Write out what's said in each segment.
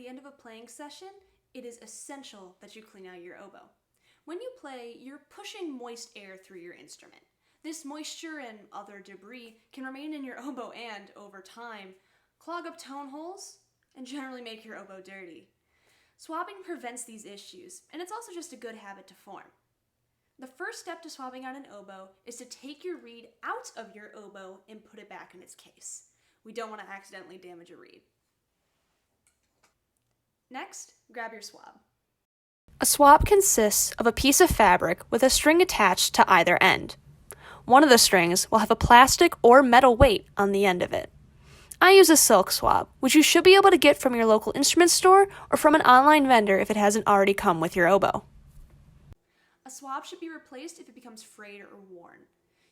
the end of a playing session, it is essential that you clean out your oboe. When you play, you're pushing moist air through your instrument. This moisture and other debris can remain in your oboe and, over time, clog up tone holes and generally make your oboe dirty. Swabbing prevents these issues, and it's also just a good habit to form. The first step to swabbing out an oboe is to take your reed out of your oboe and put it back in its case. We don't want to accidentally damage a reed. Next, grab your swab. A swab consists of a piece of fabric with a string attached to either end. One of the strings will have a plastic or metal weight on the end of it. I use a silk swab, which you should be able to get from your local instrument store or from an online vendor if it hasn't already come with your oboe. A swab should be replaced if it becomes frayed or worn.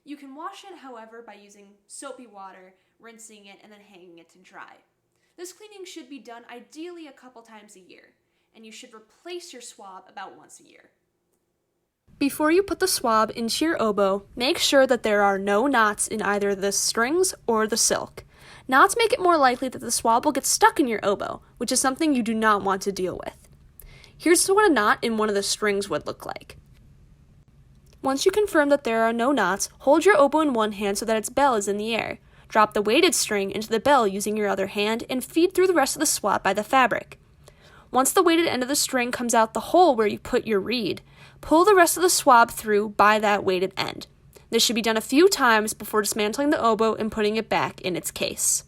You can wash it, however, by using soapy water, rinsing it, and then hanging it to dry. This cleaning should be done ideally a couple times a year, and you should replace your swab about once a year. Before you put the swab into your oboe, make sure that there are no knots in either the strings or the silk. Knots make it more likely that the swab will get stuck in your oboe, which is something you do not want to deal with. Here's what a knot in one of the strings would look like. Once you confirm that there are no knots, hold your oboe in one hand so that its bell is in the air. Drop the weighted string into the bell using your other hand and feed through the rest of the swab by the fabric. Once the weighted end of the string comes out the hole where you put your reed, pull the rest of the swab through by that weighted end. This should be done a few times before dismantling the oboe and putting it back in its case.